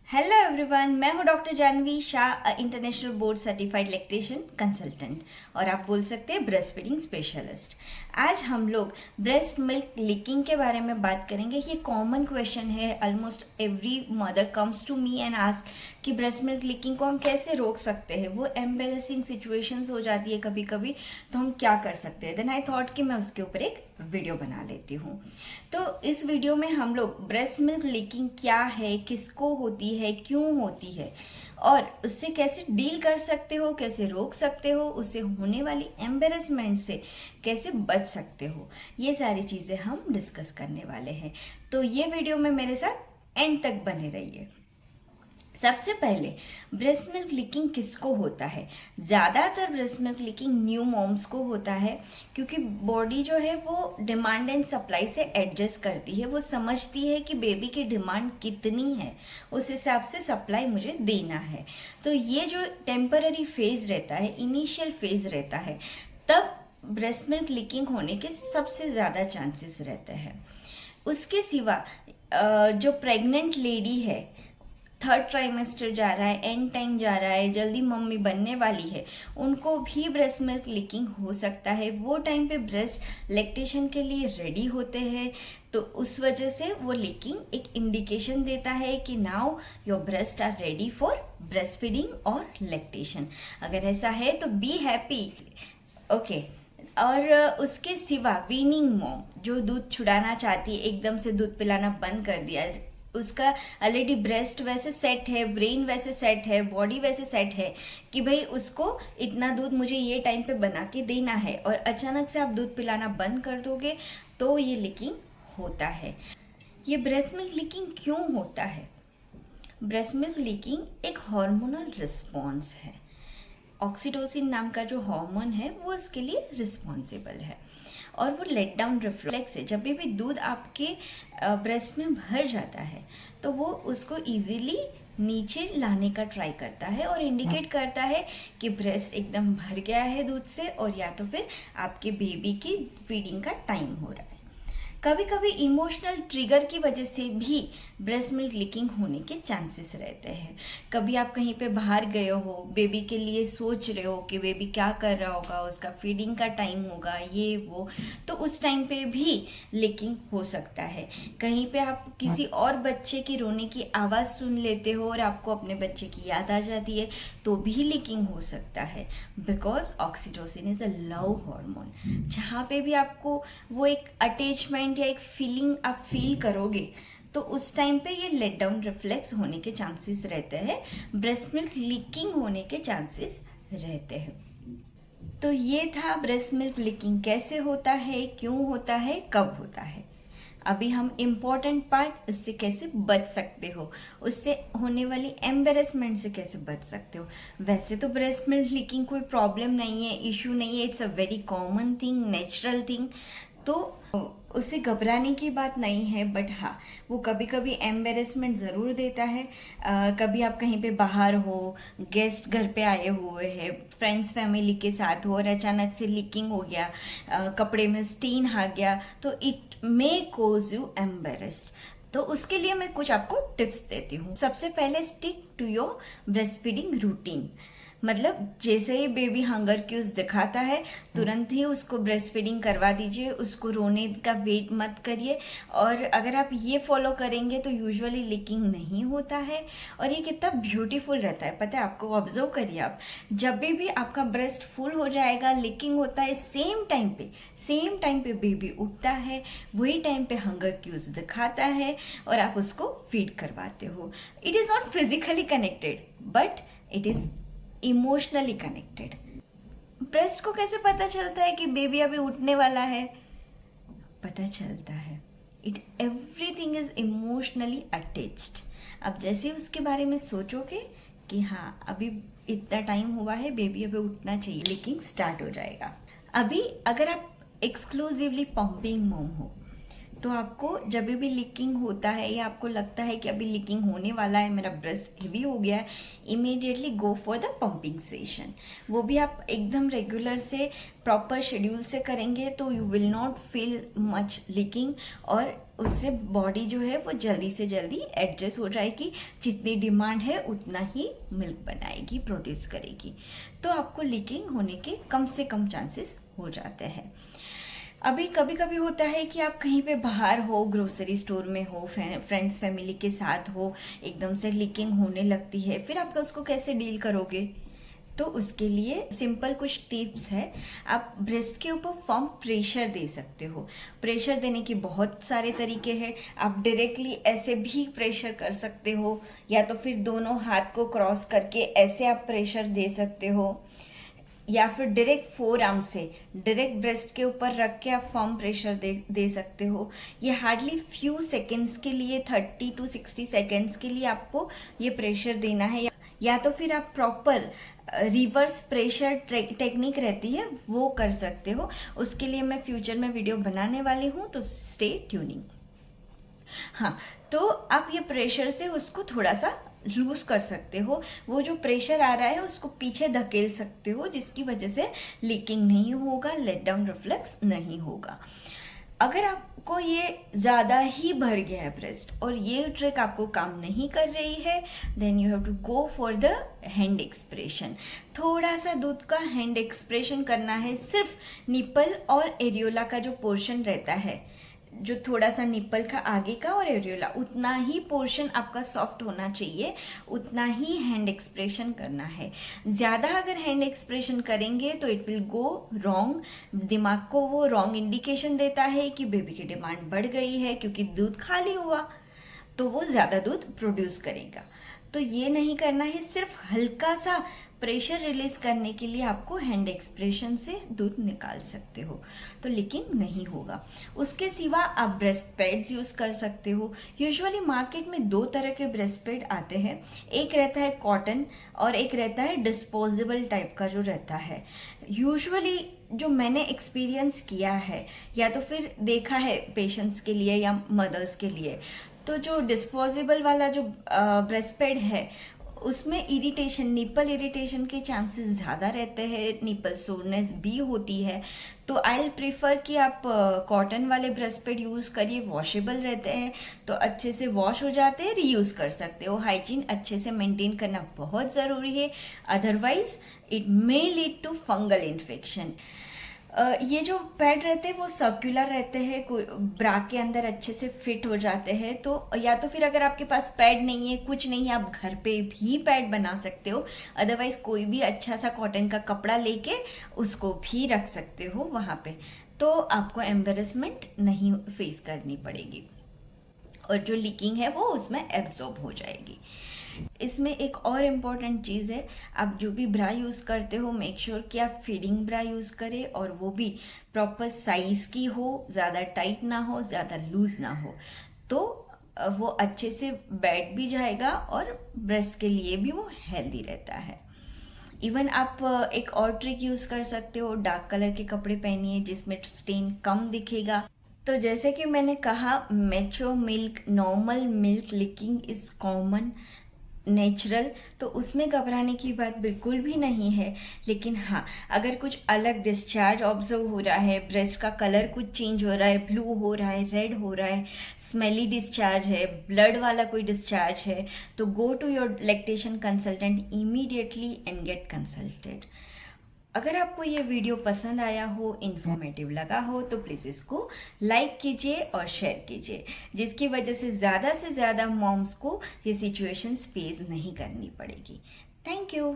Hello everyone, मैं हूं doctor Janvi Shah, international board certified lactation consultant और आप बोल सकते हैं ब्रेस्ट फीडिंग स्पेशलिस्ट। आज हम लोग ब्रेस्ट मिल्क लीकिंग के बारे में बात करेंगे। ये कॉमन क्वेश्चन है, almost every mother comes to me and ask कि ब्रेस्ट मिल्क लीकिंग को हम कैसे रोक सकते हैं। वो एम्बेरसिंग सिचुएशंस हो जाती है कभी कभी, तो हम क्या कर सकते हैं। देन आई थॉट कि मैं उसके ऊपर एक वीडियो बना लेती हूँ। तो इस वीडियो में हम लोग ब्रेस्ट मिल्क लीकिंग क्या है, किसको होती है, क्यों होती है और उससे कैसे डील कर सकते हो, कैसे रोक सकते हो, उससे होने वाली एम्बेरसमेंट से कैसे बच सकते हो, ये सारी चीज़ें हम डिस्कस करने वाले हैं। तो ये वीडियो में मेरे साथ एंड तक बने रहिए। सबसे पहले ब्रेस्ट मिल्क लीकिंग किसको होता है? ज़्यादातर breast milk leaking new moms को होता है, क्योंकि बॉडी जो है वो डिमांड एंड सप्लाई से एडजस्ट करती है। वो समझती है कि बेबी की डिमांड कितनी है, उस हिसाब से सप्लाई मुझे देना है। तो ये जो टेम्पररी फेज रहता है, इनिशियल फेज रहता है, तब ब्रेस्ट मिल्क लीकिंग होने के सबसे ज़्यादा चांसेस रहते हैं। उसके सिवा जो प्रेग्नेंट लेडी है, थर्ड ट्राइमेस्टर जा रहा है, एंड टाइम जा रहा है, जल्दी मम्मी बनने वाली है, उनको भी ब्रेस्ट मिल्क लीकिंग हो सकता है। वो टाइम पे ब्रेस्ट लैक्टेशन के लिए रेडी होते हैं, तो उस वजह से वो लीकिंग एक इंडिकेशन देता है कि now your breast are ready for breastfeeding और लैक्टेशन। अगर ऐसा है तो बी हैप्पी, ओके। और उसके सिवा वीनिंग मॉम जो दूध छुड़ाना चाहती है, एकदम से दूध पिलाना बंद कर दिया, उसका ऑलरेडी ब्रेस्ट वैसे सेट है, ब्रेन वैसे सेट है, बॉडी वैसे सेट है कि भाई उसको इतना दूध मुझे ये टाइम पे बना के देना है, और अचानक से आप दूध पिलाना बंद कर दोगे तो ये लीकिंग होता है। ये ब्रेस्ट मिल्क लीकिंग क्यों होता है? ब्रेस्ट मिल्क लीकिंग एक हार्मोनल रिस्पॉन्स है। ऑक्सीटोसिन नाम का जो हार्मोन है वो इसके लिए रिस्पॉन्सिबल है, और वो लेट डाउन रिफ्लेक्स है। जब भी दूध आपके ब्रेस्ट में भर जाता है तो वो उसको इजीली नीचे लाने का ट्राई करता है और इंडिकेट करता है कि ब्रेस्ट एकदम भर गया है दूध से, और या तो फिर आपके बेबी की फीडिंग का टाइम हो रहा है। कभी कभी इमोशनल ट्रिगर की वजह से भी ब्रेस्ट मिल्क लीकिंग होने के चांसेस रहते हैं। कभी आप कहीं पे बाहर गए हो, बेबी के लिए सोच रहे हो कि बेबी क्या कर रहा होगा, उसका फीडिंग का टाइम होगा, ये वो, तो उस टाइम पे भी लीकिंग हो सकता है। कहीं पे आप किसी और बच्चे की रोने की आवाज़ सुन लेते हो और आपको अपने बच्चे की याद आ जाती है, तो भी लीकिंग हो सकता है। Because oxytocin is a love hormone. जहाँ पे भी आपको वो एक अटैचमेंट या एक फीलिंग आप फील करोगे, तो उस टाइम पे ये लेट डाउन रिफ्लेक्स होने के चांसेस रहते हैं, ब्रेस्ट मिल्क लीकिंग होने के चांसेस रहते हैं। तो ये था ब्रेस्ट मिल्क लीकिंग कैसे होता है, क्यों होता है, कब होता है। अभी हम इम्पॉर्टेंट पार्ट, उससे कैसे बच सकते हो, उससे होने वाली एम्बेरसमेंट से कैसे बच सकते हो। वैसे तो ब्रेस्ट मिल्क लीकिंग कोई प्रॉब्लम नहीं है, इशू नहीं है, it's a very common thing, natural thing, तो उससे घबराने की बात नहीं है। बट हाँ, वो कभी कभी एम्बेरसमेंट ज़रूर देता है। कभी आप कहीं पे बाहर हो, गेस्ट घर पे आए हुए हैं, फ्रेंड्स फैमिली के साथ हो, और अचानक से लीकिंग हो गया, कपड़े में स्टीन आ गया, तो it may cause you embarrassed. तो उसके लिए मैं कुछ आपको टिप्स देती हूँ। सबसे पहले, stick to your breastfeeding routine. मतलब जैसे ही बेबी हंगर क्यूज दिखाता है, तुरंत ही उसको ब्रेस्ट फीडिंग करवा दीजिए, उसको रोने का वेट मत करिए। और अगर आप ये फॉलो करेंगे तो यूजुअली लीकिंग नहीं होता है, और ये कितना ब्यूटीफुल रहता है पता है आपको। ऑब्जर्व करिए आप, जब भी आपका ब्रेस्ट फुल हो जाएगा, लीकिंग होता है, सेम टाइम पे बेबी उठता है, वही टाइम पे हंगर क्यूज दिखाता है, और आप उसको फीड करवाते हो। It is not physically connected, but it is emotionally connected. Breast को कैसे पता चलता है कि बेबी अभी उठने वाला है? पता चलता है, it everything is emotionally attached. अब जैसे उसके बारे में सोचोगे कि हाँ अभी इतना टाइम हुआ है, बेबी अभी उठना चाहिए, लीकिंग स्टार्ट हो जाएगा। अभी अगर आप एक्सक्लूसिवली पंपिंग मॉम हो तो आपको जब भी लीकिंग होता है या आपको लगता है कि अभी लीकिंग होने वाला है, मेरा ब्रेस्ट हेवी हो गया है, immediately go for the pumping session. वो भी आप एकदम रेगुलर से प्रॉपर शेड्यूल से करेंगे तो you will not feel much leaking, और उससे बॉडी जो है वो जल्दी से जल्दी एडजस्ट हो जाएगी। जितनी डिमांड है उतना ही मिल्क बनाएगी, प्रोड्यूस करेगी। तो आपको लीकिंग होने के कम से कम चांसेस हो जाते हैं। अभी कभी कभी होता है कि आप कहीं पे बाहर हो, ग्रोसरी स्टोर में हो, फ्रेंड्स फैमिली के साथ हो, एकदम से लीकिंग होने लगती है, फिर आप उसको कैसे डील करोगे? तो उसके लिए सिंपल कुछ टिप्स है। आप ब्रेस्ट के ऊपर फर्म प्रेशर दे सकते हो। प्रेशर देने के बहुत सारे तरीके हैं। आप डायरेक्टली ऐसे भी प्रेशर कर सकते हो, या तो फिर दोनों हाथ को क्रॉस करके ऐसे आप प्रेशर दे सकते हो, या फिर डायरेक्ट फोर आर्म से डायरेक्ट ब्रेस्ट के ऊपर रख के आप फर्म प्रेशर दे सकते हो। ये हार्डली फ्यू सेकेंड्स के लिए, 30 to 60 सेकेंड्स के लिए आपको ये प्रेशर देना है। या तो फिर आप प्रॉपर रिवर्स प्रेशर टेक्निक रहती है वो कर सकते हो। उसके लिए मैं फ्यूचर में वीडियो बनाने वाली हूँ, तो स्टे ट्यूनिंग। हाँ, तो आप ये प्रेशर से उसको थोड़ा सा लूज कर सकते हो। वो जो प्रेशर आ रहा है उसको पीछे धकेल सकते हो, जिसकी वजह से लीकिंग नहीं होगा, लेट डाउन रिफ्लेक्स नहीं होगा। अगर आपको ये ज़्यादा ही भर गया है ब्रेस्ट और ये ट्रिक आपको काम नहीं कर रही है, then you have to go for the hand expression. थोड़ा सा दूध का हैंड एक्सप्रेशन करना है, सिर्फ निपल और एरियोला का जो पोर्शन रहता है, जो थोड़ा सा निप्पल का आगे का और एरियोला, उतना ही पोर्शन आपका सॉफ्ट होना चाहिए, उतना ही हैंड एक्सप्रेशन करना है। ज़्यादा अगर हैंड एक्सप्रेशन करेंगे तो इट विल गो रॉन्ग। दिमाग को वो रॉन्ग इंडिकेशन देता है कि बेबी की डिमांड बढ़ गई है, क्योंकि दूध खाली हुआ तो वो ज़्यादा दूध प्रोड्यूस करेगा। तो ये नहीं करना है। सिर्फ हल्का सा प्रेशर रिलीज करने के लिए आपको हैंड एक्सप्रेशन से दूध निकाल सकते हो, तो लीकिंग नहीं होगा। उसके सिवा आप ब्रेस्ट पैड्स यूज कर सकते हो। यूजुअली मार्केट में 2 तरह के ब्रेस्ट पैड आते हैं। एक रहता है कॉटन और एक रहता है डिस्पोजेबल टाइप का जो रहता है। यूजुअली जो मैंने एक्सपीरियंस किया है या तो फिर देखा है पेशेंट्स के लिए या मदर्स के लिए, तो जो डिस्पोजेबल वाला जो ब्रेस्ट पैड है उसमें इरिटेशन, निपल इरिटेशन के चांसेस ज़्यादा रहते हैं, निपल सोरनेस भी होती है। तो आई विल प्रीफर कि आप कॉटन वाले ब्रेस्ट पैड यूज़ करिए। वॉशेबल रहते हैं तो अच्छे से वॉश हो जाते हैं, रीयूज़ कर सकते हो। हाइजीन अच्छे से मेंटेन करना बहुत ज़रूरी है, otherwise it may lead to fungal infection. ये जो पैड रहते हैं वो सर्कुलर रहते हैं, ब्रा के अंदर अच्छे से फिट हो जाते हैं। तो या तो फिर अगर आपके पास पैड नहीं है, कुछ नहीं है, आप घर पे भी पैड बना सकते हो। अदरवाइज कोई भी अच्छा सा कॉटन का कपड़ा लेके उसको भी रख सकते हो वहाँ पे, तो आपको एम्बेरसमेंट नहीं फेस करनी पड़ेगी और जो लीकिंग है वो उसमें एब्जॉर्ब हो जाएगी। इसमें एक और इम्पॉर्टेंट चीज़ है, आप जो भी ब्रा यूज़ करते हो मेक श्योर कि आप फीडिंग ब्रा यूज़ करें और वो भी प्रॉपर साइज़ की हो, ज़्यादा टाइट ना हो, ज़्यादा लूज ना हो, तो वो अच्छे से बैठ भी जाएगा और ब्रेस्ट के लिए भी वो हेल्दी रहता है। इवन आप एक और ट्रिक यूज़ कर सकते हो, डार्क कलर के कपड़े पहनिए जिसमें स्टेन कम दिखेगा। तो जैसे कि मैंने कहा, macho milk, normal milk leaking is common, natural, तो उसमें घबराने की बात बिल्कुल भी नहीं है। लेकिन हाँ, अगर कुछ अलग डिस्चार्ज ऑब्जर्व हो रहा है, ब्रेस्ट का कलर कुछ चेंज हो रहा है, ब्लू हो रहा है, रेड हो रहा है, स्मेली डिस्चार्ज है, ब्लड वाला कोई डिस्चार्ज है, तो go to your lactation consultant immediately and get consulted. अगर आपको ये वीडियो पसंद आया हो, इन्फॉर्मेटिव लगा हो, तो प्लीज़ इसको लाइक कीजिए और शेयर कीजिए, जिसकी वजह से ज़्यादा मॉम्स को ये सिचुएशन फेस नहीं करनी पड़ेगी। Thank you.